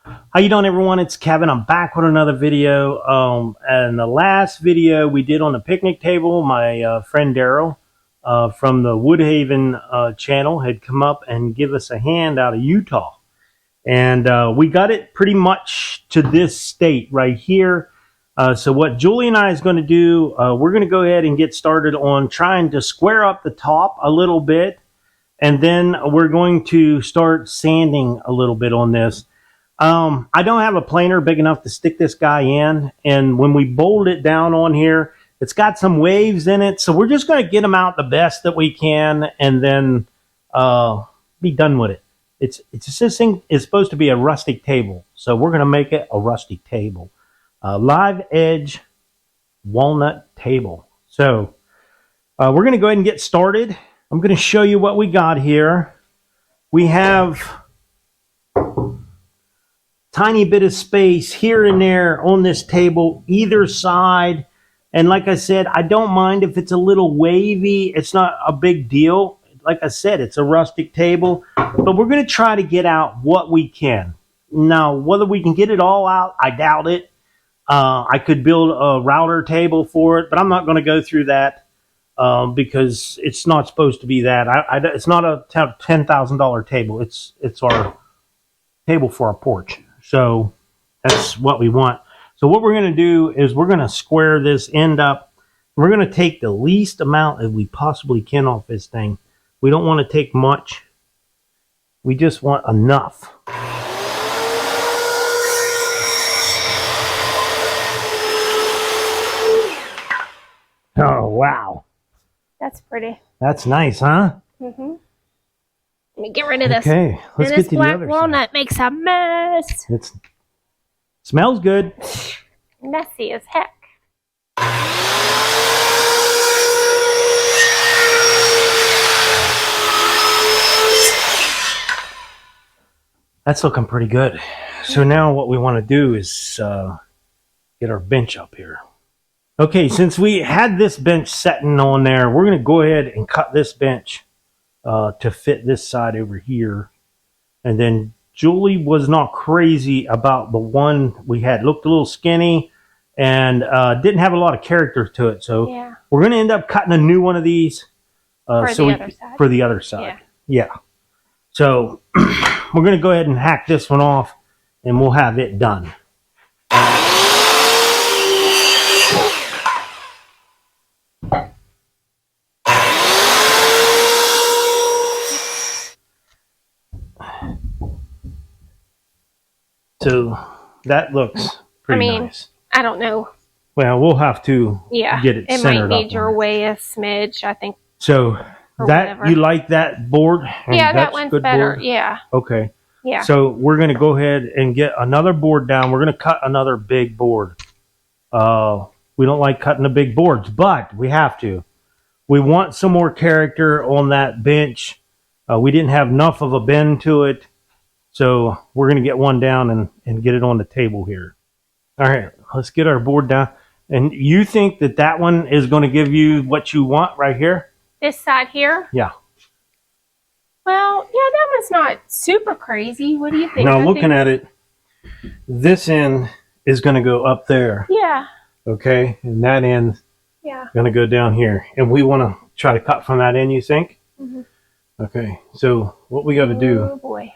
How you doing, everyone? It's Kevin. I'm back with another video. And the last video we did on the picnic table, my friend Daryl from the Woodhaven channel had come up and give us a hand out of Utah. And we got it pretty much to this state right here. So what Julie and I is going to do, we're going to go ahead and get started on trying to square up the top a little bit. And then we're going to start sanding a little bit on this. I don't have a planer big enough to stick this guy in. And when we bolt it down on here, it's got some waves in it. So we're just going to get them out the best that we can and then be done with it. This thing is supposed to be a rustic table. So we're going to make it a rustic table. Live Edge walnut table. So we're going to go ahead and get started. I'm going to show you what we got here. We have tiny bit of space here and there on this table, either side. And like I said, I don't mind if it's a little wavy. It's not a big deal. Like I said, it's a rustic table, but we're going to try to get out what we can. Now, whether we can get it all out, I doubt it. I could build a router table for it, but I'm not going to go through that because it's not supposed to be that. It's not a $10,000 table. It's our table for our porch. So that's what we want. So what we're going to do is we're going to square this end up. We're going to take the least amount that we possibly can off this thing. We don't want to take much. We just want enough. Oh, wow. That's pretty. That's nice, huh? Mm-hmm. Let me get rid of this. Okay, let's get to the other side. Black walnut makes a mess. It smells good. Messy as heck. That's looking pretty good. So now what we want to do is get our bench up here. Okay, since we had this bench setting on there, we're going to go ahead and cut this bench to fit this side over here. And then Julie was not crazy about the one we had. Looked a little skinny and didn't have a lot of character to it. So yeah, we're going to end up cutting a new one of these for the other side. Yeah. So we're going to go ahead and hack this one off and we'll have it done. So that looks pretty nice. I don't know. Well, we'll have to get it centered up. It might need your way a smidge, I think. So that you like that board? Yeah, that one's better. Board? Yeah. Okay. Yeah. So we're going to go ahead and get another board down. We're going to cut another big board. We don't like cutting the big boards, but we have to. We want some more character on that bench. We didn't have enough of a bend to it. So we're going to get one down and get it on the table here. All right, let's get our board down. And you think that that one is going to give you what you want right here? This side here? Yeah. Well, yeah, that one's not super crazy. What do you think? Now, looking at it, this end is going to go up there. Yeah. Okay, and that end going to go down here. And we want to try to cut from that end, you think? Mm-hmm. Okay, so what we got to do... Oh, boy.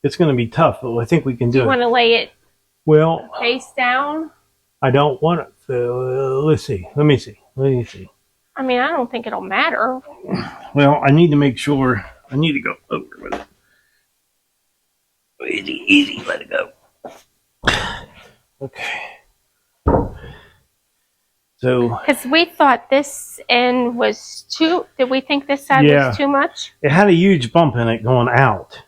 It's going to be tough, but I think we can do it. You want to lay it face down? I don't want it. Let's see. Let me see. I mean, I don't think it'll matter. Well, I need to make sure. I need to go over with it. Easy. Let it go. Okay. So. Because we thought this end was too. Did we think this side was too much? It had a huge bump in it going out.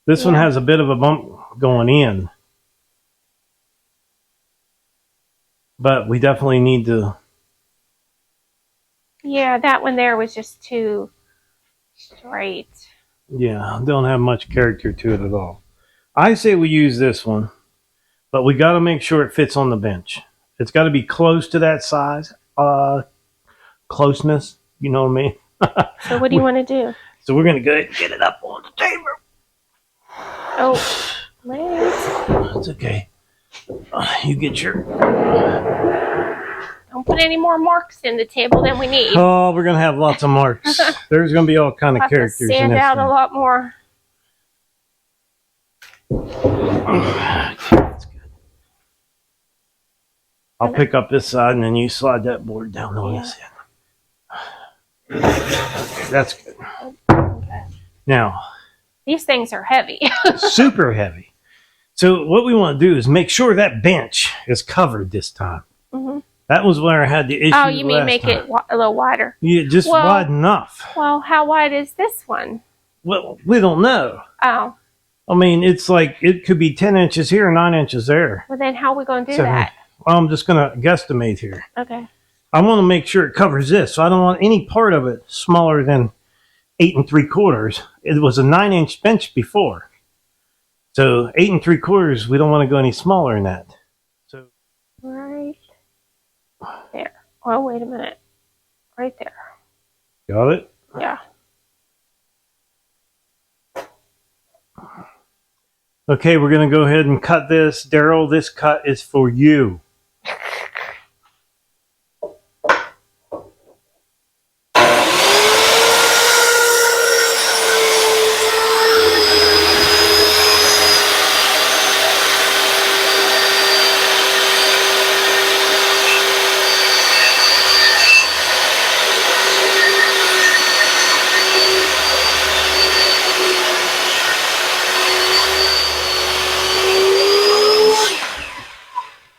This one has a bit of a bump going in. But we definitely need to... Yeah, that one there was just too straight. Yeah, don't have much character to it at all. I say we use this one, but we got to make sure it fits on the bench. It's got to be close to that size. Closeness, you know what I mean? So what do you want to do? So we're going to go ahead and get it up on the table. Oh, wait. it's okay. You get your... Don't put any more marks in the table than we need. Oh, we're going to have lots of marks. There's going to be all kind of Have characters to stand in this out thing. a lot more. That's good. I'll pick up this side and then you slide that board down on this end. Okay, that's good. Okay. Now, These things are heavy. super heavy. So what we want to do is make sure that bench is covered this time. Mm-hmm. That was where I had the issue. Oh, you mean last make time. it a little wider? Yeah, just wide enough. Well, how wide is this one? Well, we don't know. Oh. I mean, it's like it could be 10 inches here, 9 inches there. Well, then how are we going to do that? Well, I'm just going to guesstimate here. Okay. I want to make sure it covers this, so I don't want any part of it smaller than 8 3/4. It was a 9-inch bench before. So 8 3/4, we don't want to go any smaller than that. So right there. Oh, wait a minute. Right there. got it? Yeah. Okay, we're going to go ahead and cut this. Daryl, this cut is for you.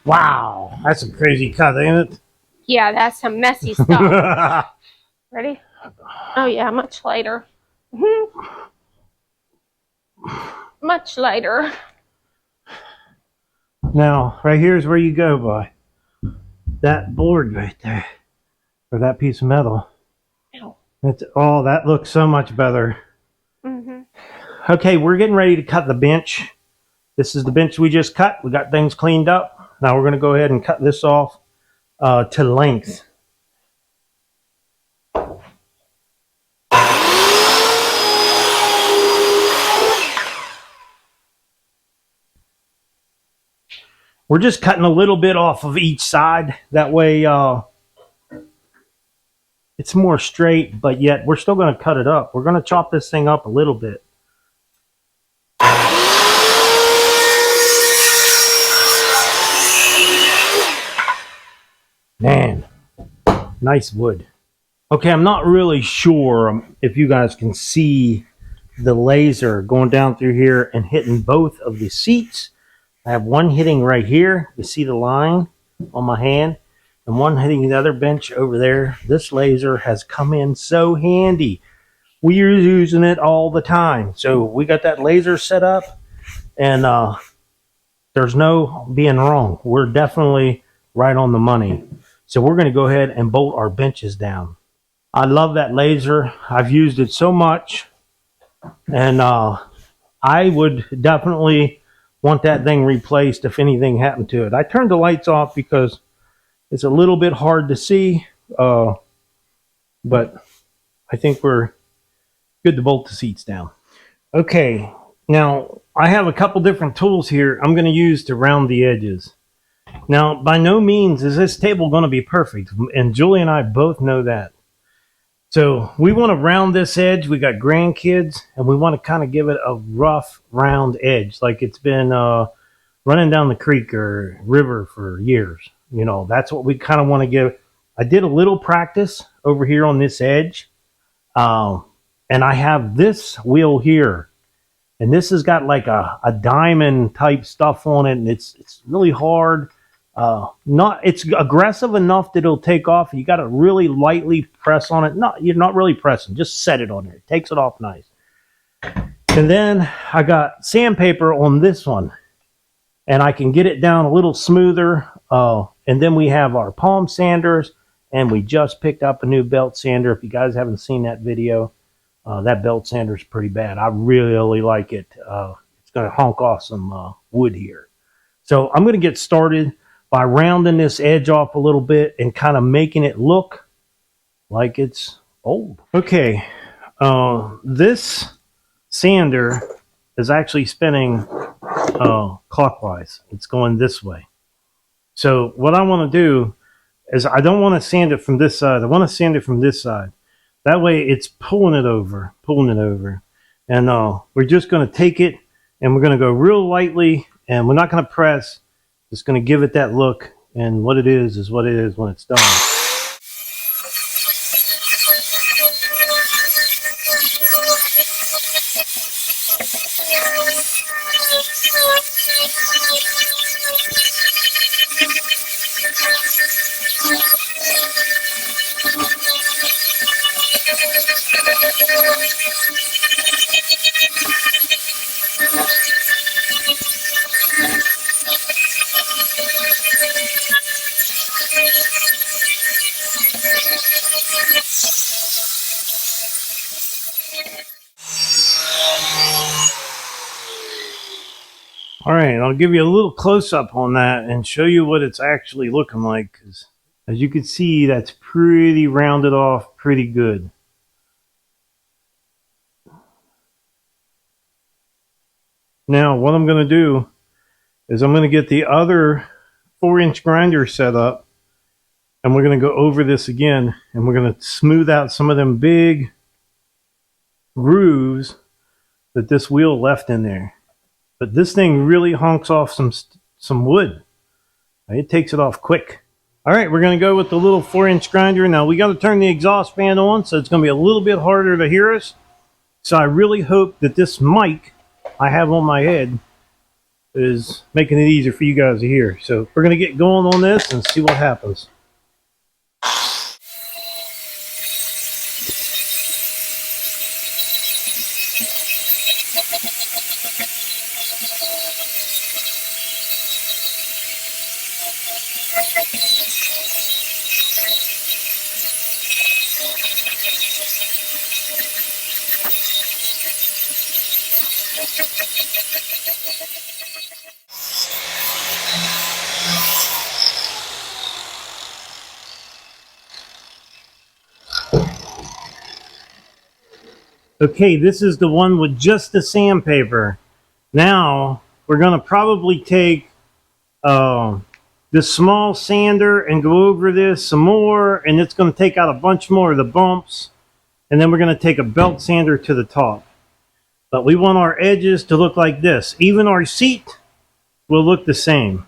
Wow, that's a crazy cut, ain't it? Yeah, that's some messy stuff. Ready? Oh, yeah, much lighter. Much lighter. Now, right here is where you go by. That board right there. Or that piece of metal. Ow. Oh, that looks so much better. Mm-hmm. Okay, we're getting ready to cut the bench. This is the bench we just cut. We got things cleaned up. Now we're going to go ahead and cut this off to length. We're just cutting a little bit off of each side. That way it's more straight, but yet we're still going to cut it up. We're going to chop this thing up a little bit. Man, nice wood. Okay, I'm not really sure if you guys can see the laser going down through here and hitting both of the seats. I have one hitting right here. You see the line on my hand, and one hitting the other bench over there. This laser has come in so handy. We're using it all the time. So we got that laser set up, and there's no being wrong. We're definitely right on the money. So we're going to go ahead and bolt our benches down. I love that laser. I've used it so much, and I would definitely want that thing replaced if anything happened to it. I turned the lights off because it's a little bit hard to see, but I think we're good to bolt the seats down. Okay, now I have a couple different tools here I'm going to use to round the edges. Now, by no means is this table going to be perfect, and Julie and I both know that. So we want to round this edge. We got grandkids, and we want to kind of give it a rough, round edge, like it's been running down the creek or river for years. You know, that's what we kind of want to give. I did a little practice over here on this edge, and I have this wheel here. And this has got like a diamond type stuff on it, and it's really hard. It's aggressive enough that it'll take off. You got to really lightly press on it. You're not really pressing. Just set it on there. It takes it off nice. And then I got sandpaper on this one, and I can get it down a little smoother. And then we have our palm sanders, and we just picked up a new belt sander. If you guys haven't seen that video, that belt sander is pretty bad. I really like it. It's going to honk off some wood here. So I'm going to get started by rounding this edge off a little bit and kind of making it look like it's old. Okay, clockwise. It's going this way. So what I want to do is I don't want to sand it from this side. I want to sand it from this side. That way it's pulling it over. And we're just going to take it and we're going to go real lightly, and we're not going to press. Just going to give it that look, and what it is what it is when it's done. All right, I'll give you a little close-up on that and show you what it's actually looking like. 'Cause as you can see, that's pretty rounded off, pretty good. Now, what I'm going to do is I'm going to get the other 4-inch grinder set up, and we're going to go over this again, and we're going to smooth out some of them big grooves that this wheel left in there. But this thing really honks off some wood. It takes it off quick. All right, we're going to go with the little 4-inch grinder. Now, we got to turn the exhaust fan on, so it's going to be a little bit harder to hear us. So I really hope that this mic I have on my head is making it easier for you guys to hear. So we're going to get going on this and see what happens. Okay, this is the one with just the sandpaper. Now, we're going to probably take this small sander and go over this some more, and it's going to take out a bunch more of the bumps. And then we're going to take a belt sander to the top. But we want our edges to look like this. Even our seat will look the same.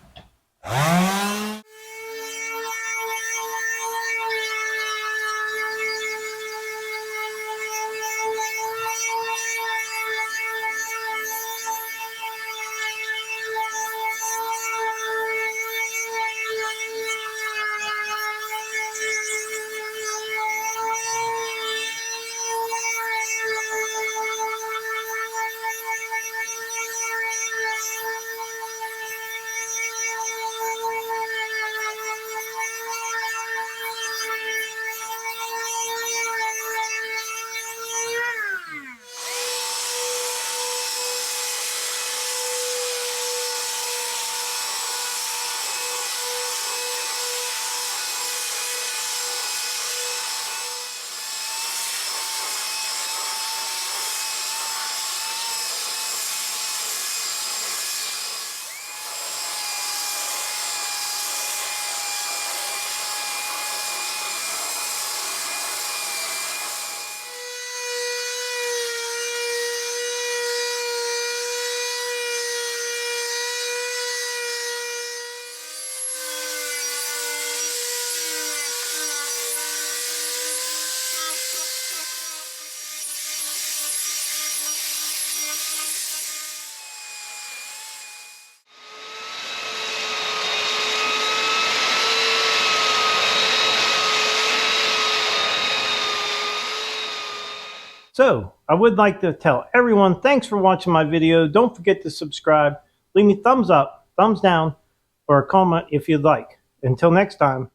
So, I would like to tell everyone, thanks for watching my video. Don't forget to subscribe. Leave me thumbs up, thumbs down, or a comment if you'd like. Until next time.